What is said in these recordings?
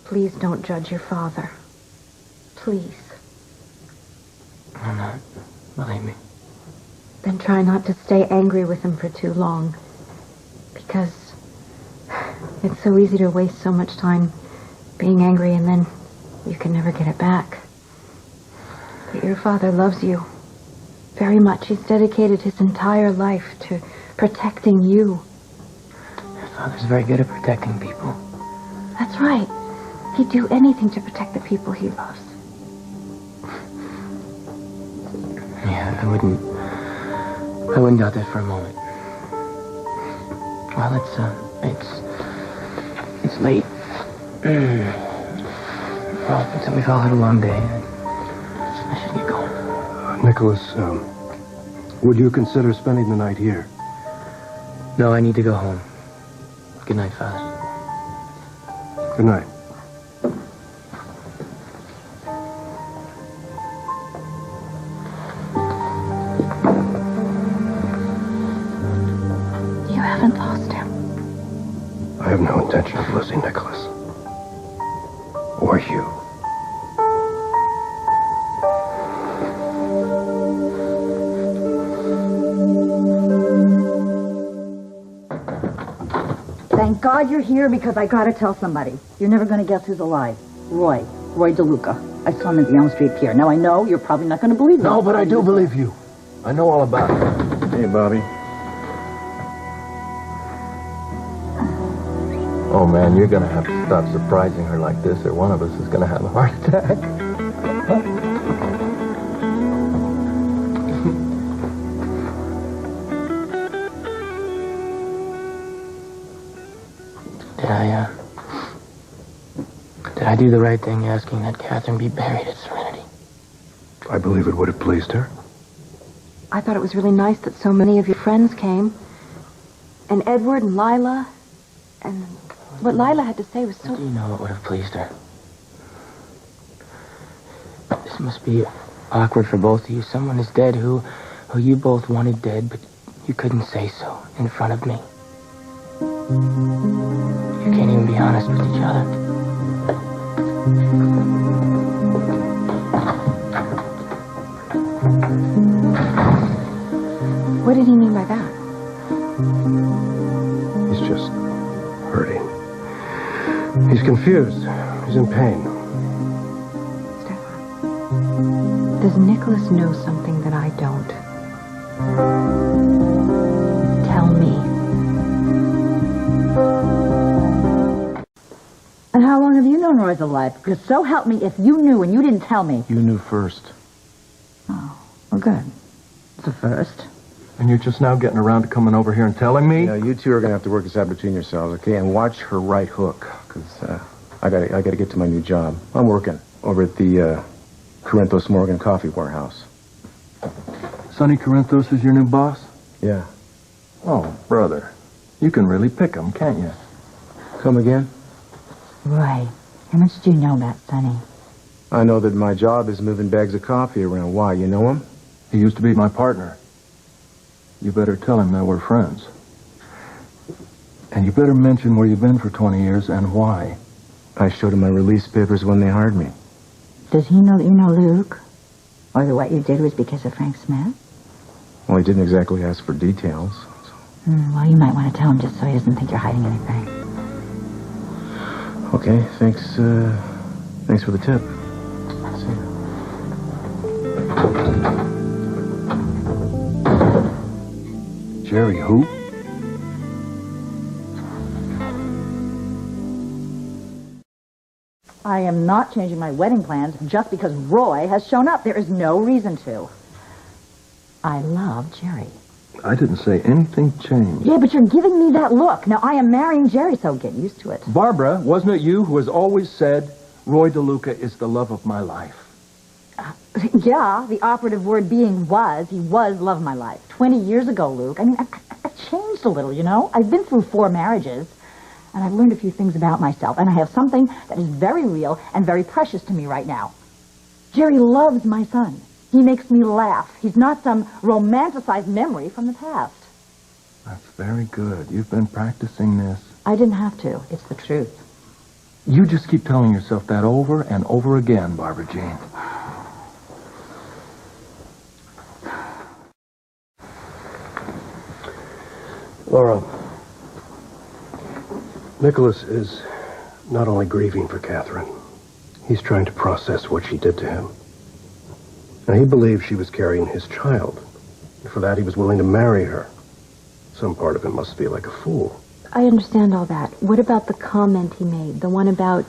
Please don't judge your father. Please. I'm not. Believe me. Then try not to stay angry with him for too long. Because it's so easy to waste so much time being angry and then you can never get it back. But your father loves you very much. He's dedicated his entire life to protecting you. Your father's very good at protecting people. That's right. He'd do anything to protect the people he loves. Yeah, I wouldn't doubt that for a moment. Well, it's late. Well, we've all had a long day. I should get going. Nicholas, would you consider spending the night here? No, I need to go home. Good night, Father. Good night. You haven't lost him. I have no intention of losing Nicholas. Or you. Thank God you're here, because I gotta tell somebody. You're never gonna guess who's alive. Roy DeLuca. I saw him at the Elm Street Pier. Now I know you're probably not gonna believe me. No, but I do believe you. I know all about it. Hey, Bobby. Oh, man, you're going to have to stop surprising her like this, or one of us is going to have a heart attack. Did I do the right thing asking that Catherine be buried at Serenity? I believe it would have pleased her. I thought it was really nice that so many of your friends came. And Edward and Lila. And what Lila had to say was so... Do you know what would have pleased her? This must be awkward for both of you. Someone is dead who you both wanted dead, but you couldn't say so in front of me. You can't even be honest with each other. What did he mean by that? He's just hurting. He's confused. He's in pain. Stefan, does Nicholas know something that I don't? Tell me. And how long have you known Roy's alive? Because so help me if you knew and you didn't tell me. You knew first. Oh, well, good. It's a first. And you're just now getting around to coming over here and telling me? Yeah, you two are going to have to work this out between yourselves, okay? And watch her right hook, because I gotta get to my new job. I'm working over at the Corinthos Morgan Coffee Warehouse. Sonny Corinthos is your new boss? Yeah. Oh, brother. You can really pick him, can't you? Come again? Roy, how much do you know about Sonny? I know that my job is moving bags of coffee around. Why, you know him? He used to be my partner. You better tell him that we're friends. And you better mention where you've been for 20 years and why. I showed him my release papers when they hired me. Does he know that you know Luke? Or that what you did was because of Frank Smith? Well, he didn't exactly ask for details. So. Well, you might want to tell him just so he doesn't think you're hiding anything. Okay, thanks for the tip. See ya. Jerry, who? I am not changing my wedding plans just because Roy has shown up. There is no reason to. I love Jerry. I didn't say anything changed. Yeah, but you're giving me that look. Now, I am marrying Jerry, so get used to it. Barbara, wasn't it you who has always said, Roy DeLuca is the love of my life? Yeah, the operative word being was. He was love of my life. 20 years ago, Luke. I mean, I've changed a little, you know? I've been through 4 marriages, and I've learned a few things about myself, and I have something that is very real and very precious to me right now. Jerry loves my son. He makes me laugh. He's not some romanticized memory from the past. That's very good. You've been practicing this. I didn't have to. It's the truth. You just keep telling yourself that over and over again, Barbara Jean. Laura, Nicholas is not only grieving for Catherine, he's trying to process what she did to him. And he believes she was carrying his child. And for that, he was willing to marry her. Some part of him must feel like a fool. I understand all that. What about the comment he made? The one about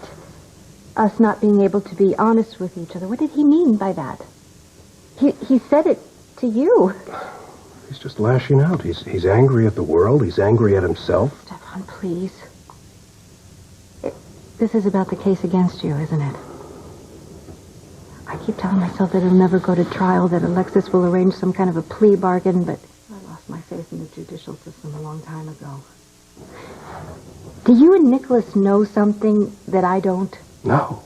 us not being able to be honest with each other. What did he mean by that? He said it to you. He's just lashing out. He's angry at the world. He's angry at himself. Stefan, please. This is about the case against you, isn't it? I keep telling myself that it'll never go to trial, that Alexis will arrange some kind of a plea bargain, but I lost my faith in the judicial system a long time ago. Do you and Nicholas know something that I don't? No.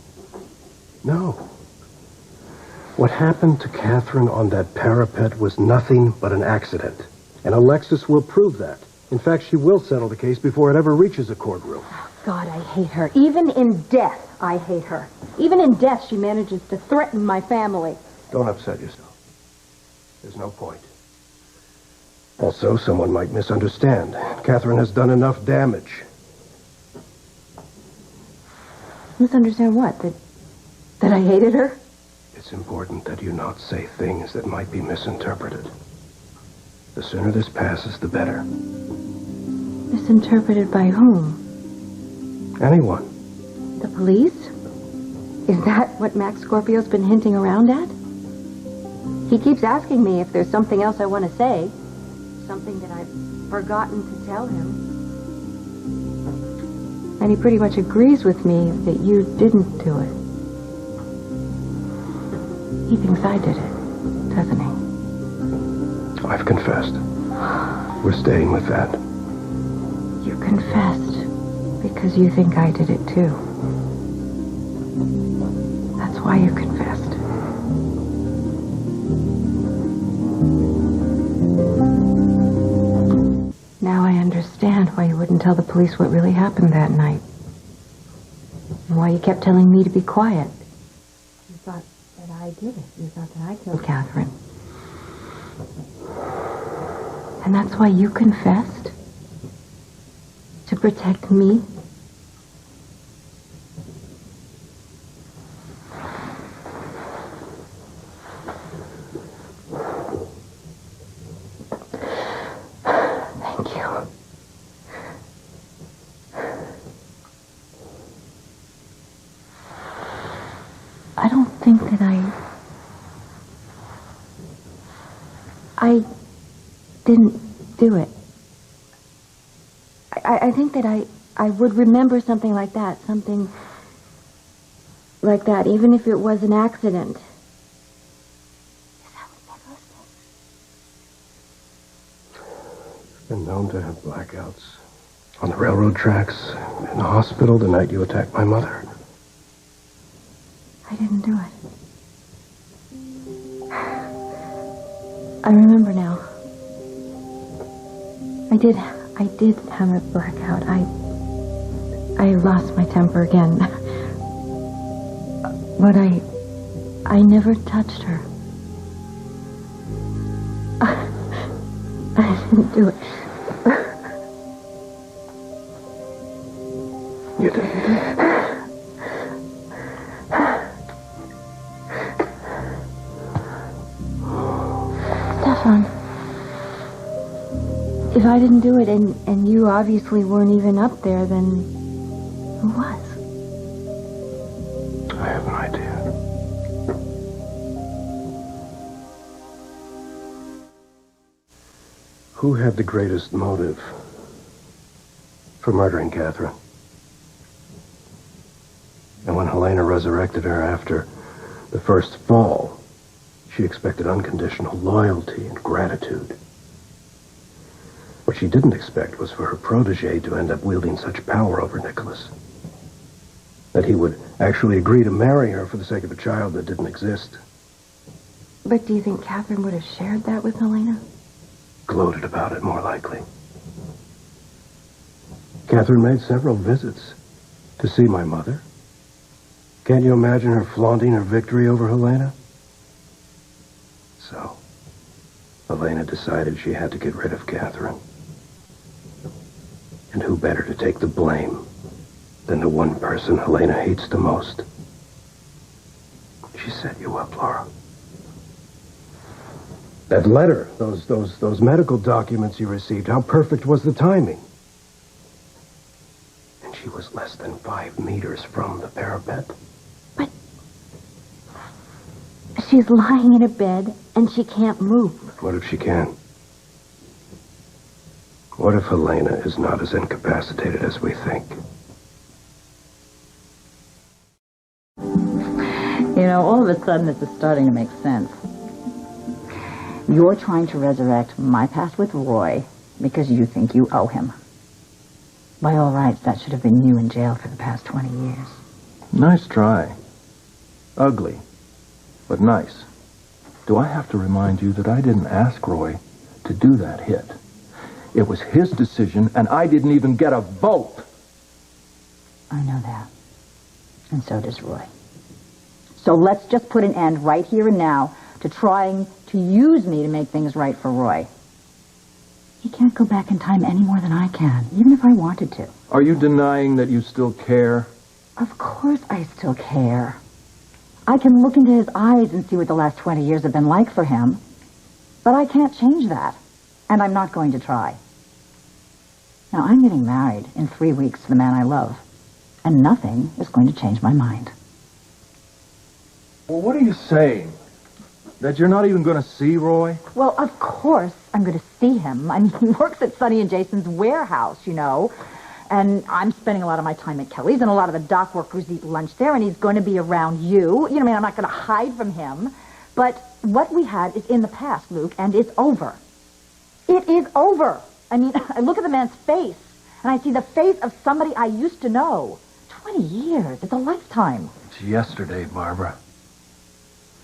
What happened to Catherine on that parapet was nothing but an accident. And Alexis will prove that. In fact, she will settle the case before it ever reaches a courtroom. God, I hate her. Even in death, I hate her. Even in death, she manages to threaten my family. Don't upset yourself. There's no point. Also, someone might misunderstand. Catherine has done enough damage. Misunderstand what? That I hated her? It's important that you not say things that might be misinterpreted. The sooner this passes, the better. Misinterpreted by whom? Anyone. The police? Is that what Max Scorpio's been hinting around at? He keeps asking me if there's something else I want to say. Something that I've forgotten to tell him. And he pretty much agrees with me that you didn't do it. He thinks I did it, doesn't he? I've confessed. We're staying with that. You confessed because you think I did it too. That's why you confessed. Now I understand why you wouldn't tell the police what really happened that night. And why you kept telling me to be quiet. You thought that I did it. You thought that I killed Catherine. And that's why you confessed? To protect me? Thank you. I don't think that I didn't do it. I think that I would remember something like that, even if it was an accident. Is that what Nicholas thinks? Been known to have blackouts. On the railroad tracks, in the hospital the night you attacked my mother. I didn't do it. I remember now. I did have a blackout. I lost my temper again. But I never touched her. I didn't do it. You didn't. Stefan, if I didn't do it and you obviously weren't even up there, then who was? I have an idea. Who had the greatest motive for murdering Catherine? And when Helena resurrected her after the first fall, she expected unconditional loyalty and gratitude. What she didn't expect was for her protege to end up wielding such power over Nicholas. That he would actually agree to marry her for the sake of a child that didn't exist. But do you think Catherine would have shared that with Helena? Gloated about it, more likely. Catherine made several visits. To see my mother? Can't you imagine her flaunting her victory over Helena? So, Helena decided she had to get rid of Catherine. And who better to take the blame than the one person Helena hates the most? She set you up, Laura. That letter, those medical documents you received, how perfect was the timing? And she was less than 5 meters from the parapet. But she's lying in a bed and she can't move. What if she can? What if Helena is not as incapacitated as we think? You know, all of a sudden this is starting to make sense. You're trying to resurrect my past with Roy because you think you owe him. By all rights, that should have been you in jail for the past 20 years. Nice try. Ugly, but nice. Do I have to remind you that I didn't ask Roy to do that hit? It was his decision, and I didn't even get a vote. I know that. And so does Roy. So let's just put an end right here and now to trying to use me to make things right for Roy. He can't go back in time any more than I can, even if I wanted to. Are you denying that you still care? Of course I still care. I can look into his eyes and see what the last 20 years have been like for him. But I can't change that. And I'm not going to try. Now, I'm getting married in 3 weeks to the man I love. And nothing is going to change my mind. Well, what are you saying? That you're not even going to see Roy? Well, of course I'm going to see him. I mean, he works at Sonny and Jason's warehouse, you know. And I'm spending a lot of my time at Kelly's, and a lot of the dock workers eat lunch there, and he's going to be around you. You know, I mean, I'm not going to hide from him. But what we had is in the past, Luke, and it's over. It is over. I mean, I look at the man's face, and I see the face of somebody I used to know. 20 years. It's a lifetime. It's yesterday, Barbara.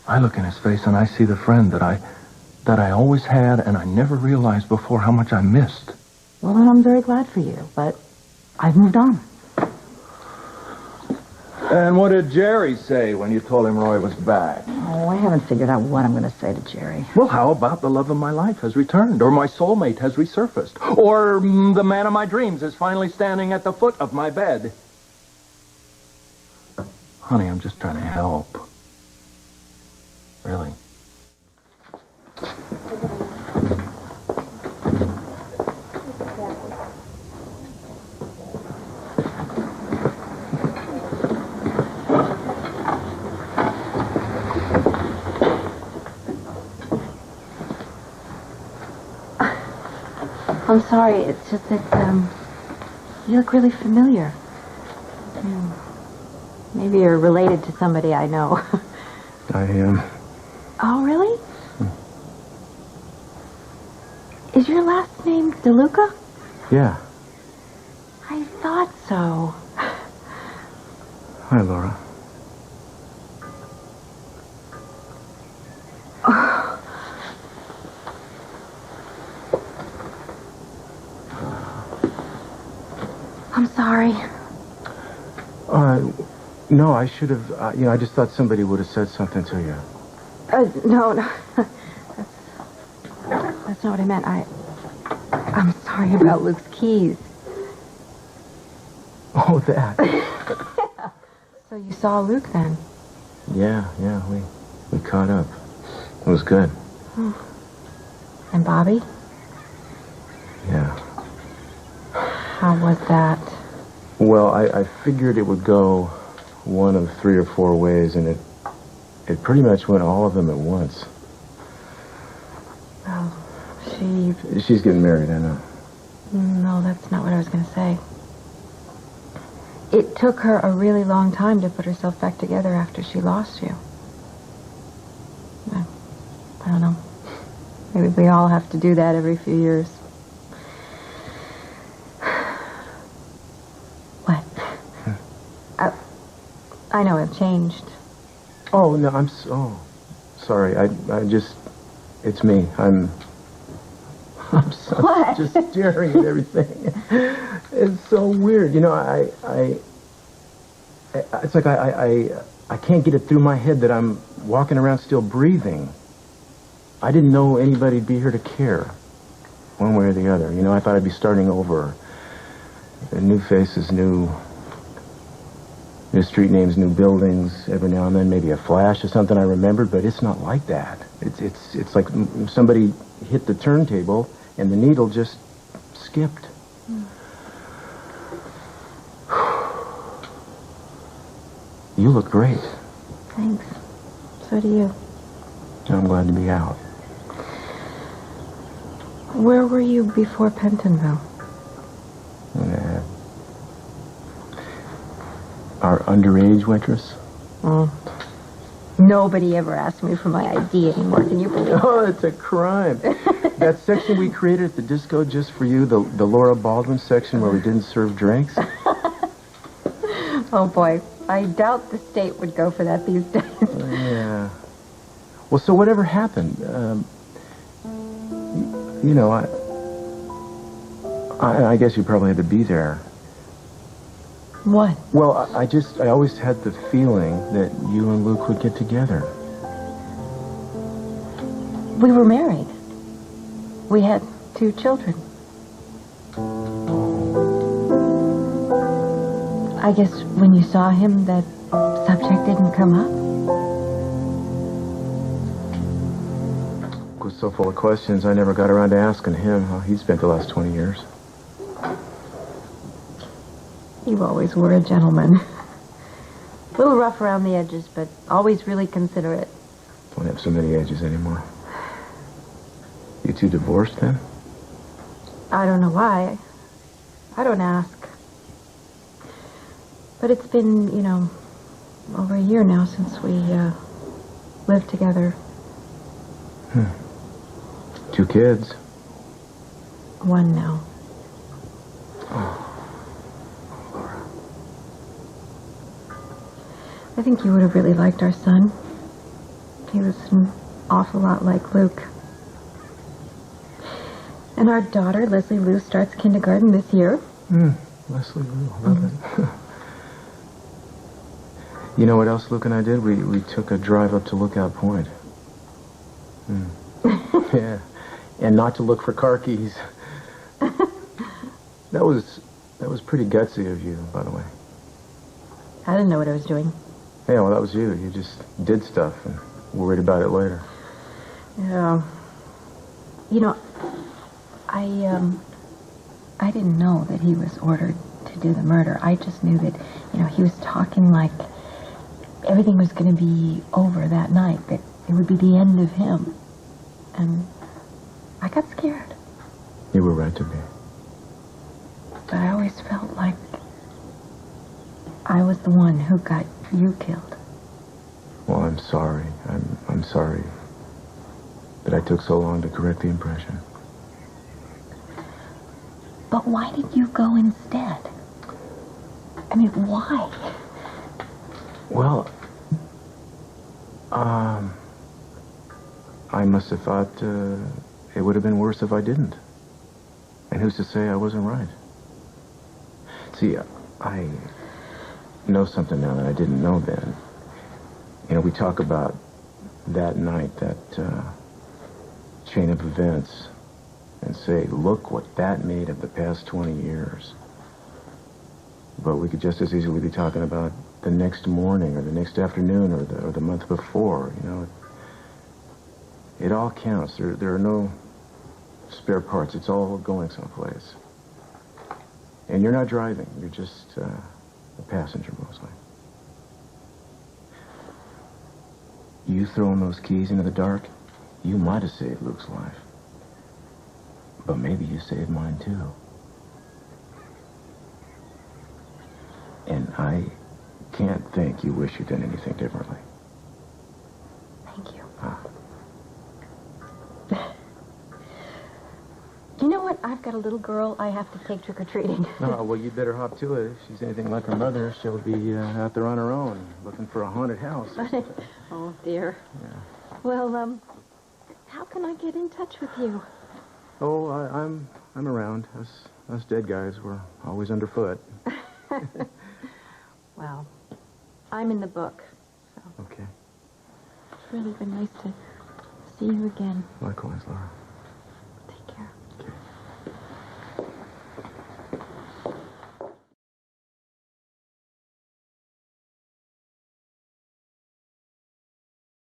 I look in his face and I see the friend that I always had, and I never realized before how much I missed. Well, then I'm very glad for you, but I've moved on. And what did Jerry say when you told him Roy was back? Oh, I haven't figured out what I'm going to say to Jerry. Well, how about the love of my life has returned, or my soulmate has resurfaced, or the man of my dreams is finally standing at the foot of my bed? Honey, I'm just trying to help. Really. I'm sorry, it's just that, you look really familiar. Maybe you're related to somebody I know. I am. Oh, really? Is your last name DeLuca? Yeah. I thought so. Hi, Laura. I'm sorry. No, I should have, I just thought somebody would have said something to you. No. That's not what I meant. I'm sorry about Luke's keys. Oh, that. So you saw Luke then? Yeah, we caught up. It was good. And Bobby? Yeah. How was that? Well, I figured it would go one of 3 or 4 ways, and it pretty much went all of them at once. Oh, She's getting married, I know. No, that's not what I was going to say. It took her a really long time to put herself back together after she lost you. I don't know. Maybe we all have to do that every few years. What? I know I've changed. Oh, no, I'm sorry. I just, it's me. I'm What? just staring at everything. It's so weird. You know, It's like I can't get it through my head that I'm walking around still breathing. I didn't know anybody'd be here to care, one way or the other. You know, I thought I'd be starting over. New faces, new street names, new buildings. Every now and then, maybe a flash of something I remembered, but it's not like that. It's like somebody hit the turntable and the needle just skipped. You look great. Thanks. So do you. I'm glad to be out. Where were you before Pentonville? Yeah. Our underage waitress? Oh. Nobody ever asked me for my ID anymore. Can you believe it? Oh, it's a crime. That section we created at the disco just for you, the Laura Baldwin section where we didn't serve drinks. Oh, boy. I doubt the state would go for that these days. Yeah. Well, so whatever happened? You know, I guess you probably had to be there. What? Well, I always had the feeling that you and Luke would get together. We were married. We had 2 children. I guess when you saw him, that subject didn't come up. I was so full of questions, I never got around to asking him how he'd spent the last 20 years. You always were a gentleman. A little rough around the edges, but always really considerate. Don't have so many edges anymore. You 2 divorced then? I don't know why. I don't ask. But it's been, you know, over a year now since we lived together. 2 kids. 1 now. Laura. I think you would have really liked our son. He was an awful lot like Luke. And our daughter, Leslie Lou, starts kindergarten this year. Leslie Lou, love it. You know what else Luke and I did? We took a drive up to Lookout Point. Yeah. And not to look for car keys. That was pretty gutsy of you, by the way. I didn't know what I was doing. Yeah, well, that was you. You just did stuff and worried about it later. Yeah. You know, I didn't know that he was ordered to do the murder. I just knew that, you know, he was talking like everything was going to be over that night, that it would be the end of him. And I got scared. You were right to be. But I always felt like I was the one who got you killed. Well, I'm sorry. I'm sorry that I took so long to correct the impression. But why did you go instead? I mean, why? Well, I must have thought it would have been worse if I didn't. And who's to say I wasn't right? See, I know something now that I didn't know then. You know, we talk about that night, that chain of events, and say, look what that made of the past 20 years. But we could just as easily be talking about the next morning or the next afternoon or the month before, you know. It all counts. There are no spare parts. It's all going someplace. And you're not driving. You're just a passenger, mostly. You throwing those keys into the dark, you might have saved Luke's life. But maybe you saved mine, too. And I can't think you wish you'd done anything differently. Thank you. Ah. You know what? I've got a little girl I have to take trick-or-treating. No, well, you'd better hop to it. If she's anything like her mother, she'll be out there on her own, looking for a haunted house. Oh, dear. Yeah. Well, how can I get in touch with you? Oh, I'm around. Us dead guys, we're always underfoot. Well, I'm in the book. So Okay. it's really been nice to see you again. Likewise, Laura.